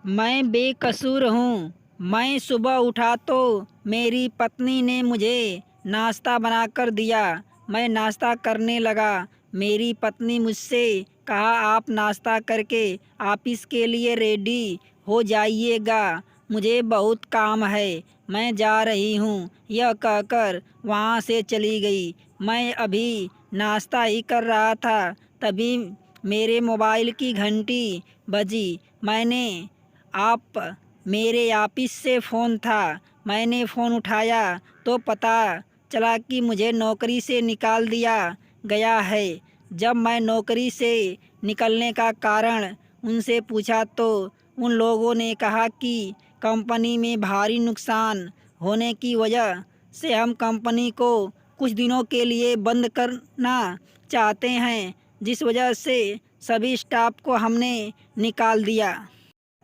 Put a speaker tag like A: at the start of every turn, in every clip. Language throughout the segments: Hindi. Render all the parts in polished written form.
A: मैं बेकसूर हूँ। मैं सुबह उठा तो मेरी पत्नी ने मुझे नाश्ता बनाकर दिया। मैं नाश्ता करने लगा। मेरी पत्नी मुझसे कहा, आप नाश्ता करके ऑफिस के लिए रेडी हो जाइएगा, मुझे बहुत काम है, मैं जा रही हूँ। यह कहकर वहाँ से चली गई। मैं अभी नाश्ता ही कर रहा था, तभी मेरे मोबाइल की घंटी बजी। मैंने आप मेरे ऑफिस से फ़ोन था। मैंने फ़ोन उठाया तो पता चला कि मुझे नौकरी से निकाल दिया गया है। जब मैं नौकरी से निकलने का कारण उनसे पूछा तो उन लोगों ने कहा कि कंपनी में भारी नुकसान होने की वजह से हम कंपनी को कुछ दिनों के लिए बंद करना चाहते हैं, जिस वजह से सभी स्टाफ को हमने निकाल दिया।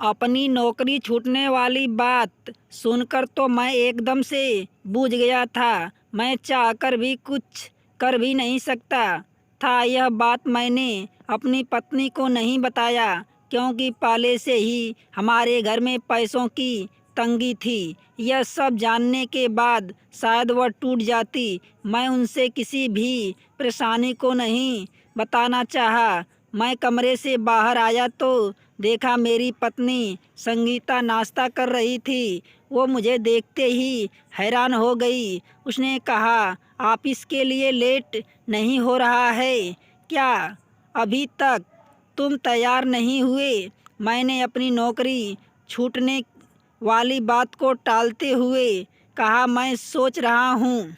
A: अपनी नौकरी छूटने वाली बात सुनकर तो मैं एकदम से बूझ गया था। मैं चाहकर भी कुछ कर भी नहीं सकता था। यह बात मैंने अपनी पत्नी को नहीं बताया, क्योंकि पहले से ही हमारे घर में पैसों की तंगी थी। यह सब जानने के बाद शायद वह टूट जाती। मैं उनसे किसी भी परेशानी को नहीं बताना चाहा। मैं कमरे से बाहर आया तो देखा मेरी पत्नी संगीता नाश्ता कर रही थी। वो मुझे देखते ही हैरान हो गई। उसने कहा, ऑफिस के लिए लेट नहीं हो रहा है क्या? अभी तक तुम तैयार नहीं हुए? मैंने अपनी नौकरी छूटने वाली बात को टालते हुए कहा, मैं सोच रहा हूँ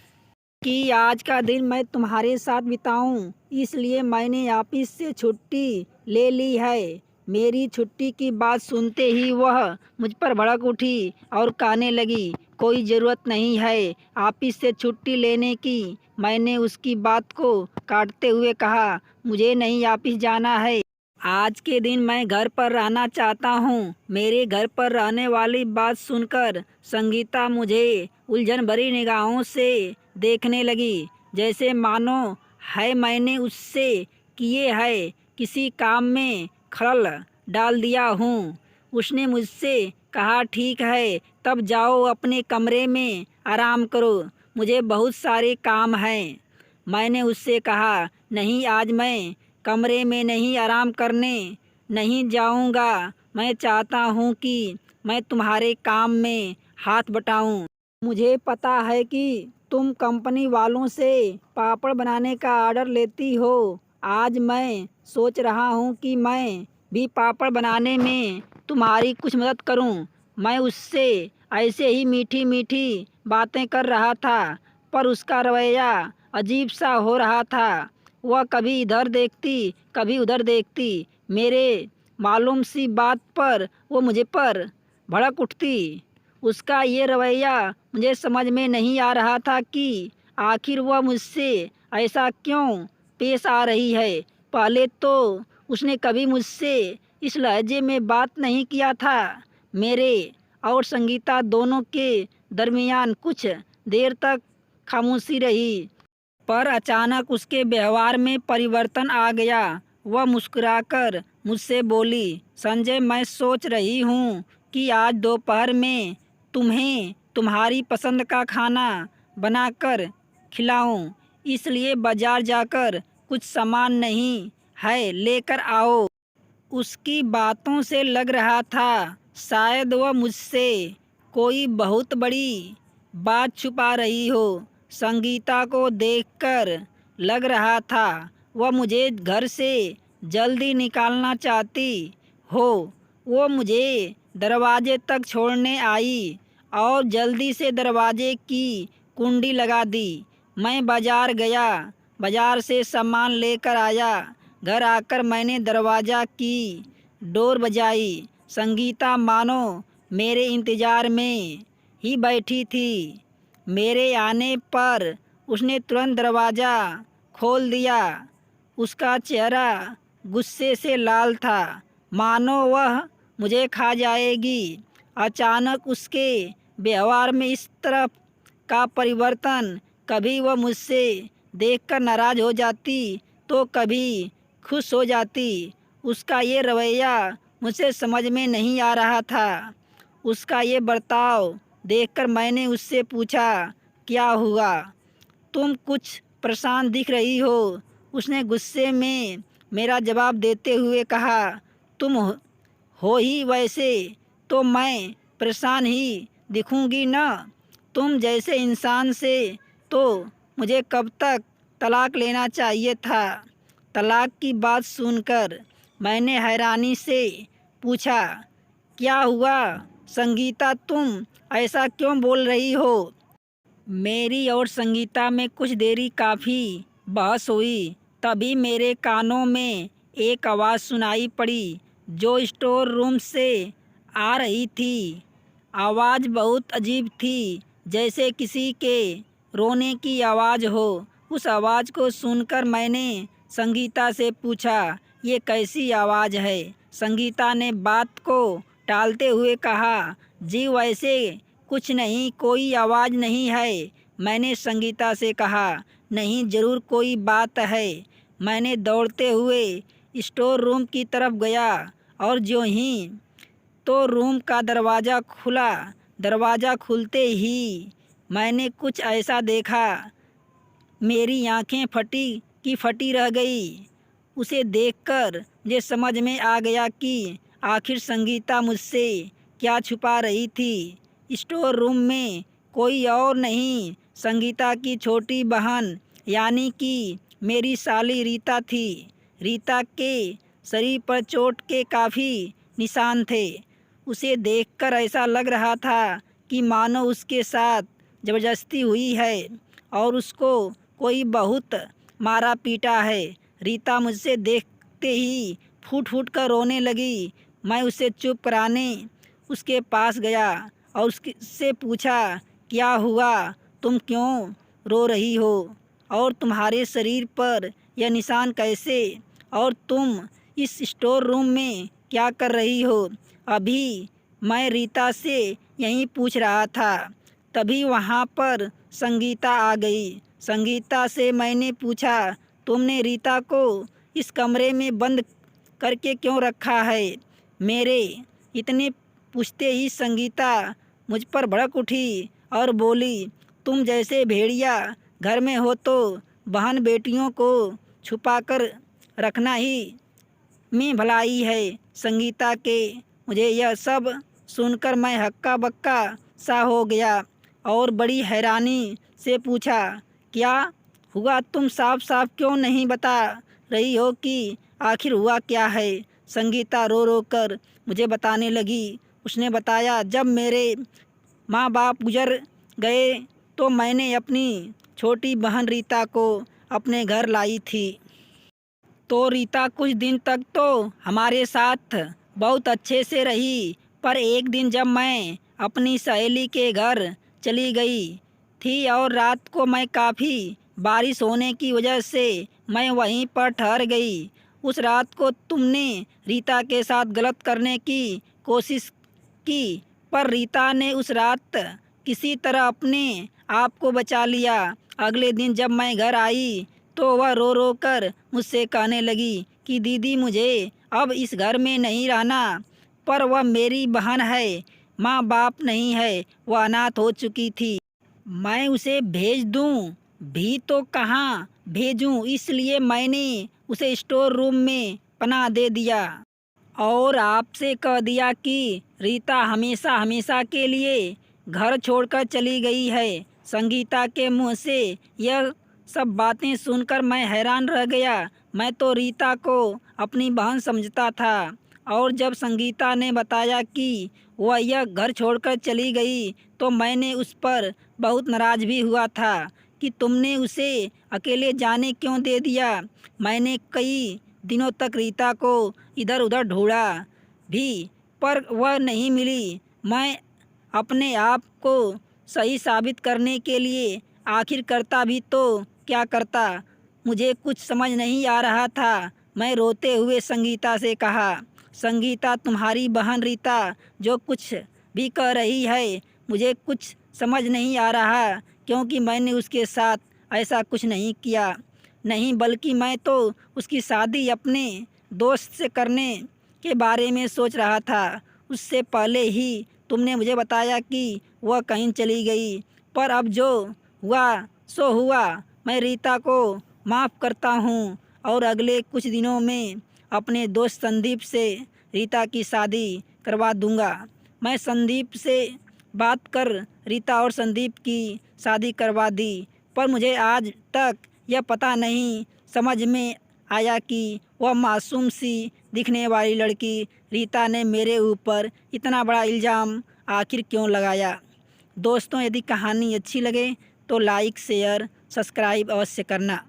A: कि आज का दिन मैं तुम्हारे साथ बिताऊं, इसलिए मैंने ऑफिस से छुट्टी ले ली है। मेरी छुट्टी की बात सुनते ही वह मुझ पर भड़क उठी और कहने लगी, कोई ज़रूरत नहीं है ऑफिस से छुट्टी लेने की। मैंने उसकी बात को काटते हुए कहा, मुझे नहीं ऑफिस जाना है। आज के दिन मैं घर पर रहना चाहता हूँ। मेरे घर पर रहने वाली बात सुनकर संगीता मुझे उलझन भरी निगाहों से देखने लगी, जैसे मानो है मैंने उससे किए है किसी काम में खलल डाल दिया हूँ। उसने मुझसे कहा, ठीक है, तब जाओ अपने कमरे में आराम करो, मुझे बहुत सारे काम हैं। मैंने उससे कहा, नहीं, आज मैं कमरे में नहीं आराम करने नहीं जाऊंगा। मैं चाहता हूँ कि मैं तुम्हारे काम में हाथ बटाऊं। मुझे पता है कि तुम कंपनी वालों से पापड़ बनाने का ऑर्डर लेती हो। आज मैं सोच रहा हूँ कि मैं भी पापड़ बनाने में तुम्हारी कुछ मदद करूँ। मैं उससे ऐसे ही मीठी मीठी बातें कर रहा था, पर उसका रवैया अजीब सा हो रहा था। वह कभी इधर देखती, कभी उधर देखती। मेरे मालूम सी बात पर वो मुझे पर भड़क उठती। उसका ये रवैया मुझे समझ में नहीं आ रहा था कि आखिर वह मुझसे ऐसा क्यों पेश आ रही है। पहले तो उसने कभी मुझसे इस लहजे में बात नहीं किया था। मेरे और संगीता दोनों के दरमियान कुछ देर तक खामोशी रही, पर अचानक उसके व्यवहार में परिवर्तन आ गया। वह मुस्कुराकर मुझसे बोली, संजय, मैं सोच रही हूँ कि आज दोपहर में तुम्हें तुम्हारी पसंद का खाना बनाकर खिलाऊं, इसलिए बाजार जाकर कुछ सामान नहीं है लेकर आओ। उसकी बातों से लग रहा था शायद वह मुझसे कोई बहुत बड़ी बात छुपा रही हो। संगीता को देखकर लग रहा था वह मुझे घर से जल्दी निकालना चाहती हो। वो मुझे दरवाजे तक छोड़ने आई और जल्दी से दरवाजे की कुंडी लगा दी। मैं बाजार गया, बाजार से सामान लेकर आया। घर आकर मैंने दरवाज़ा की डोर बजाई। संगीता मानो मेरे इंतज़ार में ही बैठी थी। मेरे आने पर उसने तुरंत दरवाज़ा खोल दिया। उसका चेहरा गुस्से से लाल था, मानो वह मुझे खा जाएगी। अचानक उसके व्यवहार में इस तरह का परिवर्तन, कभी वह मुझसे देखकर नाराज़ हो जाती तो कभी खुश हो जाती। उसका ये रवैया मुझसे समझ में नहीं आ रहा था। उसका ये बर्ताव देखकर मैंने उससे पूछा, क्या हुआ? तुम कुछ परेशान दिख रही हो। उसने गुस्से में मेरा जवाब देते हुए कहा, तुम हो ही वैसे, तो मैं परेशान ही दिखूंगी ना। तुम जैसे इंसान से तो मुझे कब तक तलाक लेना चाहिए था। तलाक की बात सुनकर मैंने हैरानी से पूछा, क्या हुआ संगीता, तुम ऐसा क्यों बोल रही हो? मेरी और संगीता में कुछ देरी काफ़ी बहस हुई। तभी मेरे कानों में एक आवाज़ सुनाई पड़ी जो स्टोर रूम से आ रही थी। आवाज़ बहुत अजीब थी, जैसे किसी के रोने की आवाज़ हो। उस आवाज़ को सुनकर मैंने संगीता से पूछा, ये कैसी आवाज़ है? संगीता ने बात को टालते हुए कहा, जी वैसे कुछ नहीं, कोई आवाज़ नहीं है। मैंने संगीता से कहा, नहीं ज़रूर कोई बात है। मैंने दौड़ते हुए स्टोर रूम की तरफ गया और ज्यों ही तो रूम का दरवाज़ा खुला। दरवाज़ा खुलते ही मैंने कुछ ऐसा देखा, मेरी आंखें फटी की फटी रह गई। उसे देखकर मुझे समझ में आ गया कि आखिर संगीता मुझसे क्या छुपा रही थी। स्टोर रूम में कोई और नहीं, संगीता की छोटी बहन यानी कि मेरी साली रीता थी। रीता के शरीर पर चोट के काफ़ी निशान थे। उसे देखकर ऐसा लग रहा था कि मानो उसके साथ ज़बरदस्ती हुई है और उसको कोई बहुत मारा पीटा है। रीता मुझसे देखते ही फूट फूट कर रोने लगी। मैं उसे चुप कराने उसके पास गया और उससे पूछा, क्या हुआ? तुम क्यों रो रही हो? और तुम्हारे शरीर पर यह निशान कैसे? और तुम इस स्टोर रूम में क्या कर रही हो? अभी मैं रीता से यही पूछ रहा था। तभी वहाँ पर संगीता आ गई। संगीता से मैंने पूछा, तुमने रीता को इस कमरे में बंद करके क्यों रखा है? मेरे इतने पूछते ही संगीता मुझ पर भड़क उठी और बोली, तुम जैसे भेड़िया घर में हो तो बहन बेटियों को छुपा कर रखना ही में भलाई है। संगीता के मुझे यह सब सुनकर मैं हक्का बक्का सा हो गया और बड़ी हैरानी से पूछा, क्या हुआ? तुम साफ साफ क्यों नहीं बता रही हो कि आखिर हुआ क्या है? संगीता रो रो कर मुझे बताने लगी। उसने बताया, जब मेरे माँ बाप गुजर गए तो मैंने अपनी छोटी बहन रीता को अपने घर लाई थी। तो रीता कुछ दिन तक तो हमारे साथ बहुत अच्छे से रही, पर एक दिन जब मैं अपनी सहेली के घर चली गई थी और रात को मैं काफ़ी बारिश होने की वजह से मैं वहीं पर ठहर गई। उस रात को तुमने रीता के साथ गलत करने की कोशिश की, पर रीता ने उस रात किसी तरह अपने आप को बचा लिया। अगले दिन जब मैं घर आई तो वह रो रो कर मुझसे कहने लगी कि दीदी मुझे अब इस घर में नहीं रहना। पर वह मेरी बहन है, माँ बाप नहीं है, वह अनाथ हो चुकी थी। मैं उसे भेज दूँ भी तो कहाँ भेजूँ, इसलिए मैंने उसे स्टोर रूम में पनाह दे दिया और आपसे कह दिया कि रीता हमेशा हमेशा के लिए घर छोड़कर चली गई है। संगीता के मुंह से यह सब बातें सुनकर मैं हैरान रह गया। मैं तो रीता को अपनी बहन समझता था और जब संगीता ने बताया कि वह यह घर छोड़कर चली गई तो मैंने उस पर बहुत नाराज़ भी हुआ था कि तुमने उसे अकेले जाने क्यों दे दिया। मैंने कई दिनों तक रीता को इधर उधर ढूंढा भी, पर वह नहीं मिली। मैं अपने आप को सही साबित करने के लिए आखिर करता भी तो क्या करता, मुझे कुछ समझ नहीं आ रहा था। मैं रोते हुए संगीता से कहा, संगीता तुम्हारी बहन रीता जो कुछ भी कह रही है मुझे कुछ समझ नहीं आ रहा, क्योंकि मैंने उसके साथ ऐसा कुछ नहीं किया। नहीं, बल्कि मैं तो उसकी शादी अपने दोस्त से करने के बारे में सोच रहा था। उससे पहले ही तुमने मुझे बताया कि वह कहीं चली गई, पर अब जो हुआ सो हुआ। मैं रीता को माफ़ करता हूँ और अगले कुछ दिनों में अपने दोस्त संदीप से रीता की शादी करवा दूँगा। मैं संदीप से बात कर रीता और संदीप की शादी करवा दी, पर मुझे आज तक यह पता नहीं समझ में आया कि वह मासूम सी दिखने वाली लड़की रीता ने मेरे ऊपर इतना बड़ा इल्ज़ाम आखिर क्यों लगाया। दोस्तों, यदि कहानी अच्छी लगे तो लाइक शेयर सब्सक्राइब अवश्य करना।